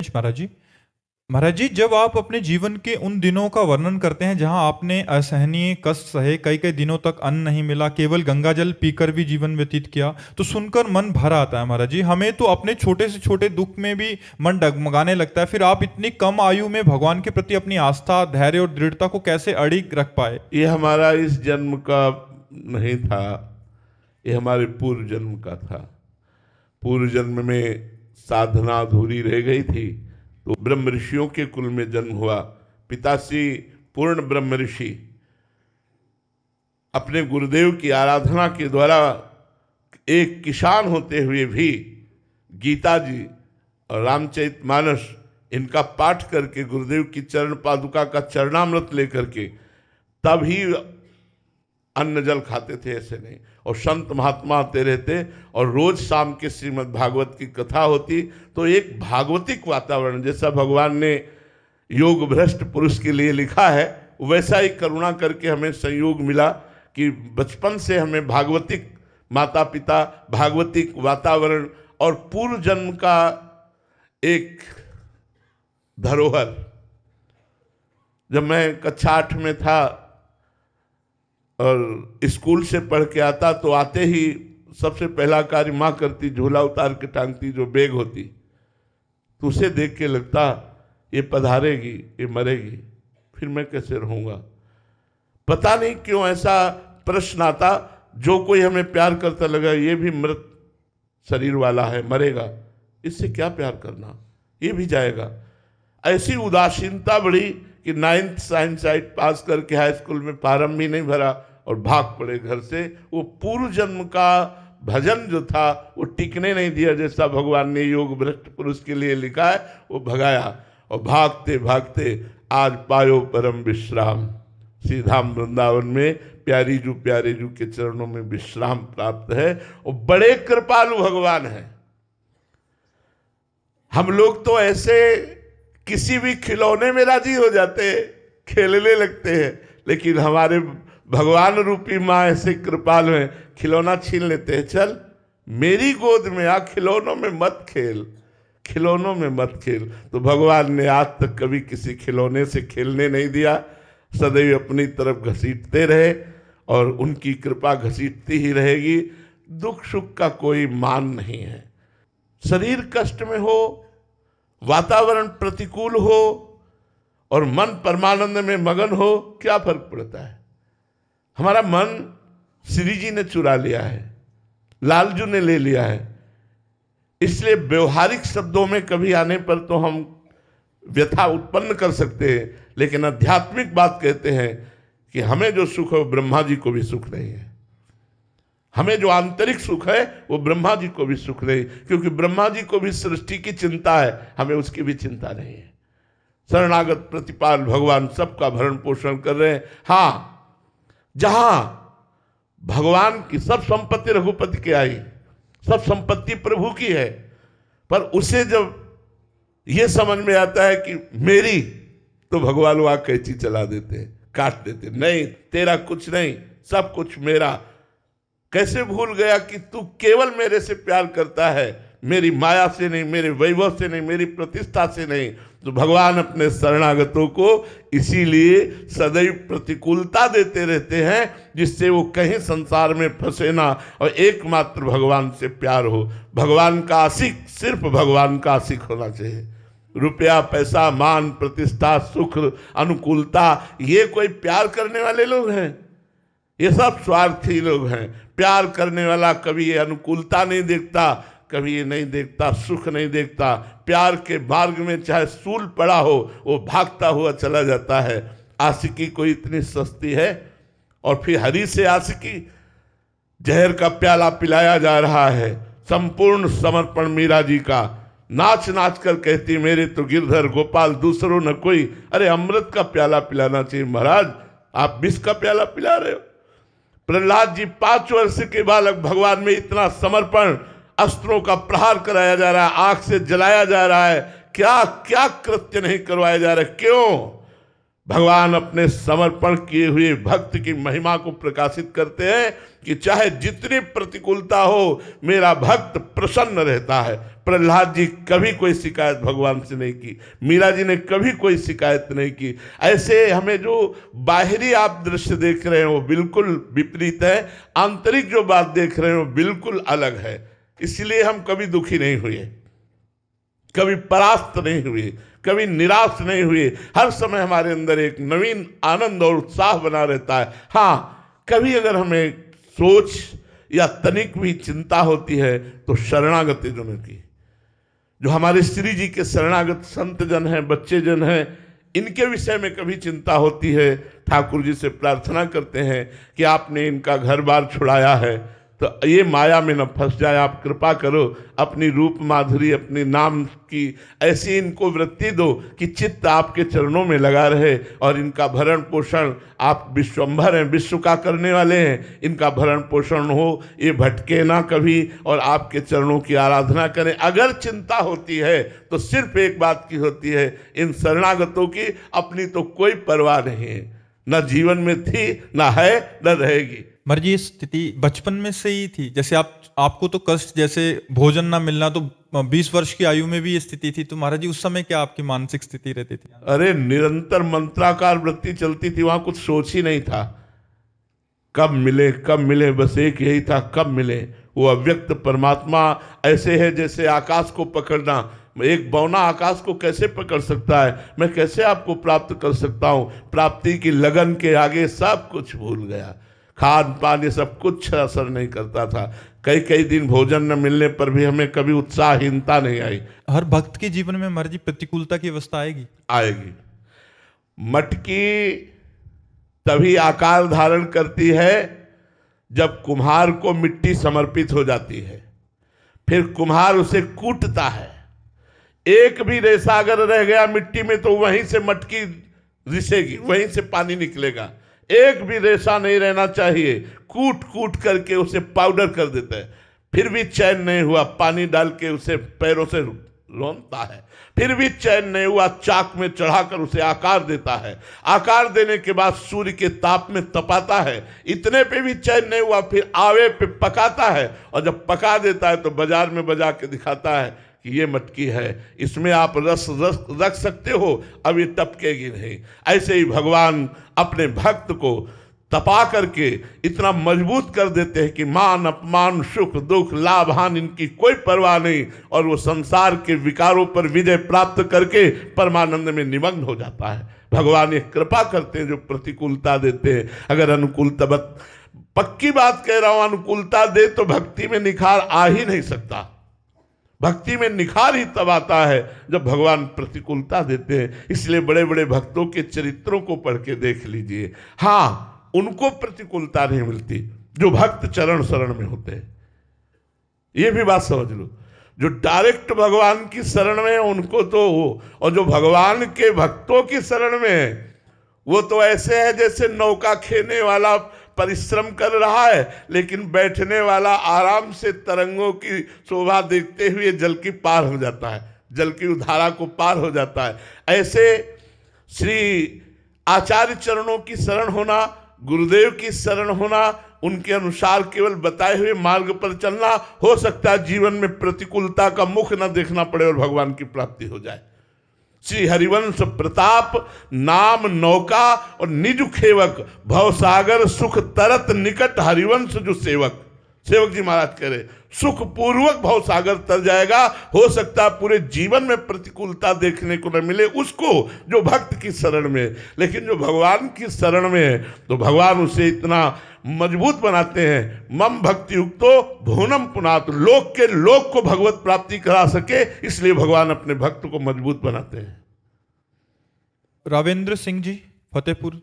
महाराज जी। महाराज जी, जब आप अपने जीवन के उन दिनों का वर्णन करते हैं जहां आपने असहनीय कष्ट सहे, कई कई दिनों तक अन्न नहीं मिला, केवल गंगा जल पीकर भी जीवन व्यतीत किया, तो सुनकर मन भर आता है। महाराज जी, हमें तो अपने छोटे से छोटे दुख में भी मन डगमगाने लगता है। फिर आप इतनी कम आयु में भगवान के प्रति अपनी आस्था, धैर्य और दृढ़ता को कैसे अड़िग रख पाए? ये हमारा इस जन्म का नहीं था, ये हमारे पूर्व जन्म का था। पूर्व जन्म में साधना अधूरी रह गई थी तो ब्रह्म ऋषियों के कुल में जन्म हुआ। पिताश्री पूर्ण ब्रह्म ऋषि अपने गुरुदेव की आराधना के द्वारा एक किसान होते हुए भी गीता जी और रामचरितमानस इनका पाठ करके गुरुदेव की चरण पादुका का चरणामृत लेकर के तभी अन्न जल खाते थे, ऐसे नहीं। और संत महात्मा आते रहते और रोज शाम के श्रीमद् भागवत की कथा होती, तो एक भागवतिक वातावरण जैसा भगवान ने योग भ्रष्ट पुरुष के लिए लिखा है, वैसा ही करुणा करके हमें संयोग मिला कि बचपन से हमें भागवतिक माता पिता, भागवतिक वातावरण और पूर्व जन्म का एक धरोहर। जब मैं कक्षा 8 में था और स्कूल से पढ़ के आता तो आते ही सबसे पहला कार्य माँ करती, झोला उतार के टांगती, जो बैग होती, तो उसे देख के लगता ये पधारेगी, ये मरेगी, फिर मैं कैसे रहूँगा। पता नहीं क्यों ऐसा प्रश्न आता। जो कोई हमें प्यार करता लगा ये भी मृत शरीर वाला है, मरेगा, इससे क्या प्यार करना, ये भी जाएगा। ऐसी उदासीनता बढ़ी कि 9th साइंस साइट पास करके हाई स्कूल में फार्म भी नहीं भरा और भाग पड़े घर से। वो पूर्व जन्म का भजन जो था वो टिकने नहीं दिया, जैसा भगवान ने योग भ्रष्ट पुरुष के लिए लिखा है, वो भगाया। और भागते भागते आज पायो परम विश्राम, श्री धाम वृंदावन में प्यारे जू के चरणों में विश्राम प्राप्त है। और बड़े कृपालु भगवान है। हम लोग तो ऐसे किसी भी खिलौने में राजी हो जाते हैं, खेलने लगते हैं, लेकिन हमारे भगवान रूपी माँ ऐसे कृपालु हैं, खिलौना छीन लेते हैं, चल मेरी गोद में आ, खिलौनों में मत खेल, खिलौनों में मत खेल। तो भगवान ने आज तक कभी किसी खिलौने से खेलने नहीं दिया, सदैव अपनी तरफ घसीटते रहे और उनकी कृपा घसीटती ही रहेगी। दुख सुख का कोई मान नहीं है। शरीर कष्ट में हो, वातावरण प्रतिकूल हो और मन परमानंद में मगन हो, क्या फर्क पड़ता है। हमारा मन श्री जी ने चुरा लिया है, लालजू ने ले लिया है। इसलिए व्यवहारिक शब्दों में कभी आने पर तो हम व्यथा उत्पन्न कर सकते हैं, लेकिन आध्यात्मिक बात कहते हैं कि हमें जो सुख है वो ब्रह्मा जी को भी सुख नहीं है। हमें जो आंतरिक सुख है वो ब्रह्मा जी को भी सुख नहीं, क्योंकि ब्रह्मा जी को भी सृष्टि की चिंता है, हमें उसकी भी चिंता नहीं है। शरणागत प्रतिपाल भगवान सबका भरण पोषण कर रहे हैं। हाँ, जहां भगवान की सब संपत्ति रघुपति की आई, सब संपत्ति प्रभु की है, पर उसे जब ये समझ में आता है कि मेरी, तो भगवान वहां कैंची चला देते हैं, काट देते, नहीं तेरा कुछ नहीं, सब कुछ मेरा। कैसे भूल गया कि तू केवल मेरे से प्यार करता है, मेरी माया से नहीं, मेरे वैभव से नहीं, मेरी प्रतिष्ठा से नहीं। तो भगवान अपने शरणागतों को इसीलिए सदैव प्रतिकूलता देते रहते हैं, जिससे वो कहीं संसार में फंसे ना और एकमात्र भगवान से प्यार हो। भगवान का आशिक सिर्फ भगवान का आशिक होना चाहिए। रुपया, पैसा, मान, प्रतिष्ठा, सुख, अनुकूलता, ये कोई प्यार करने वाले लोग हैं? ये सब स्वार्थी लोग हैं। प्यार करने वाला कभी ये अनुकूलता नहीं देखता, कभी ये नहीं देखता, सुख नहीं देखता। प्यार के मार्ग में चाहे सूल पड़ा हो, वो भागता हुआ चला जाता है। आशिकी कोई इतनी सस्ती है? और फिर हरि से आशिकी, जहर का प्याला पिलाया जा रहा है। संपूर्ण समर्पण मीरा जी का, नाच नाच कर कहती मेरे तो गिरधर गोपाल दूसरों न कोई। अरे अमृत का प्याला पिलाना चाहिए महाराज, आप विष का प्याला पिला रहे हो। प्रहलाद जी 5 वर्ष के बालक, भगवान में इतना समर्पण, अस्त्रों का प्रहार कराया जा रहा है, आंख से जलाया जा रहा है, क्या क्या कृत्य नहीं करवाया जा रहा है। क्यों? भगवान अपने समर्पण किए हुए भक्त की महिमा को प्रकाशित करते हैं कि चाहे जितनी प्रतिकूलता हो मेरा भक्त प्रसन्न रहता है। प्रहलाद जी कभी कोई शिकायत भगवान से नहीं की, मीरा जी ने कभी कोई शिकायत नहीं की। ऐसे हमें जो बाहरी आप दृश्य देख रहे हैं वो बिल्कुल विपरीत है, आंतरिक जो बात देख रहे हैं वो बिल्कुल अलग है। इसलिए हम कभी दुखी नहीं हुए, कभी परास्त नहीं हुए, कभी निराश नहीं हुए। हर समय हमारे अंदर एक नवीन आनंद और उत्साह बना रहता है। हाँ, कभी अगर हमें सोच या तनिक भी चिंता होती है तो शरणागत जनों की, जो हमारे श्री जी के शरणागत संत जन हैं, बच्चे जन हैं, इनके विषय में कभी चिंता होती है। ठाकुर जी से प्रार्थना करते हैं कि आपने इनका घर बार छुड़ाया है तो ये माया में न फंस जाए, आप कृपा करो, अपनी रूप माधुरी, अपनी नाम की ऐसी इनको वृत्ति दो कि चित्त आपके चरणों में लगा रहे और इनका भरण पोषण, आप विश्वंभर हैं, विश्व का करने वाले हैं, इनका भरण पोषण हो, ये भटके ना कभी और आपके चरणों की आराधना करें। अगर चिंता होती है तो सिर्फ एक बात की होती है, इन शरणागतों की अपनी तो कोई परवाह नहीं है, न जीवन में थी, न है, न रहेगी। महाराज जी, ये स्थिति बचपन में से ही थी? जैसे आपको तो कष्ट, जैसे भोजन ना मिलना, तो 20 वर्ष की आयु में भी ये स्थिति थी, तो महाराज जी उस समय क्या आपकी मानसिक स्थिति रहती थी? अरे निरंतर मंत्राकार वृत्ति चलती थी, वहां कुछ सोच ही नहीं था, कब मिले, बस एक यही था, कब मिले। वो अव्यक्त परमात्मा ऐसे है जैसे आकाश को पकड़ना। एक बौना आकाश को कैसे पकड़ सकता है? मैं कैसे आपको प्राप्त कर सकता हूं? प्राप्ति की लगन के आगे सब कुछ भूल गया, खान पान ये सब कुछ असर नहीं करता था। कई दिन भोजन न मिलने पर भी हमें कभी उत्साहहीनता नहीं आई। हर भक्त के जीवन में महाराज जी प्रतिकूलता की अवस्था आएगी। मटकी तभी आकार धारण करती है जब कुम्हार को मिट्टी समर्पित हो जाती है, फिर कुम्हार उसे कूटता है। एक भी रेशा अगर रह गया मिट्टी में तो वहीं से मटकी रिसेगी, वहीं से पानी निकलेगा। एक भी रेशा नहीं रहना चाहिए। कूट करके उसे पाउडर कर देता है, फिर भी चैन नहीं हुआ, पानी डाल के उसे पैरों से रोनता है, फिर भी चैन नहीं हुआ, चाक में चढ़ाकर उसे आकार देता है। आकार देने के बाद सूर्य के ताप में तपाता है, इतने पे भी चैन नहीं हुआ, फिर आवे पे पकाता है, और जब पका देता है तो बाजार में बजा के दिखाता है कि ये मटकी है, इसमें आप रस रख सकते हो, अब ये टपकेगी नहीं। ऐसे ही भगवान अपने भक्त को तपा करके इतना मजबूत कर देते हैं कि मान अपमान, सुख दुख, लाभ हानि इनकी कोई परवाह नहीं, और वो संसार के विकारों पर विजय प्राप्त करके परमानंद में निमग्न हो जाता है। भगवान ये कृपा करते हैं जो प्रतिकूलता देते हैं। अगर अनुकूलता, पक्की बात कह रहा हूं, अनुकूलता दे तो भक्ति में निखार आ ही नहीं सकता। भक्ति में निखार ही तब आता है जब भगवान प्रतिकूलता देते हैं। इसलिए बड़े बड़े भक्तों के चरित्रों को पढ़ के देख लीजिए। हाँ, उनको प्रतिकूलता नहीं मिलती जो भक्त चरण शरण में होते हैं। ये भी बात समझ लो, जो डायरेक्ट भगवान की शरण में है उनको तो हो, और जो भगवान के भक्तों की शरण में है वो तो ऐसे है जैसे नौका खेने वाला परिश्रम कर रहा है, लेकिन बैठने वाला आराम से तरंगों की शोभा देखते हुए जल की पार हो जाता है, जल की धारा को पार हो जाता है। ऐसे श्री आचार्य चरणों की शरण होना, गुरुदेव की शरण होना, उनके अनुसार केवल बताए हुए मार्ग पर चलना, हो सकता है जीवन में प्रतिकूलता का मुख न देखना पड़े और भगवान की प्राप्ति हो जाए। श्री हरिवंश प्रताप नाम नौका और निज खेवक, भवसागर सुख तरत निकट हरिवंश जो सेवक। सेवक जी महाराज कह रहे सुख पूर्वक भवसागर तर जाएगा। हो सकता है पूरे जीवन में प्रतिकूलता देखने को न मिले उसको जो भक्त की शरण में, लेकिन जो भगवान की शरण में है तो भगवान उसे इतना मजबूत बनाते हैं। मम भक्ति युक्तो भुवनम पुनात, लोक के लोक को भगवत प्राप्ति करा सके, इसलिए भगवान अपने भक्त को मजबूत बनाते हैं। रावेंद्र सिंह जी, फतेहपुर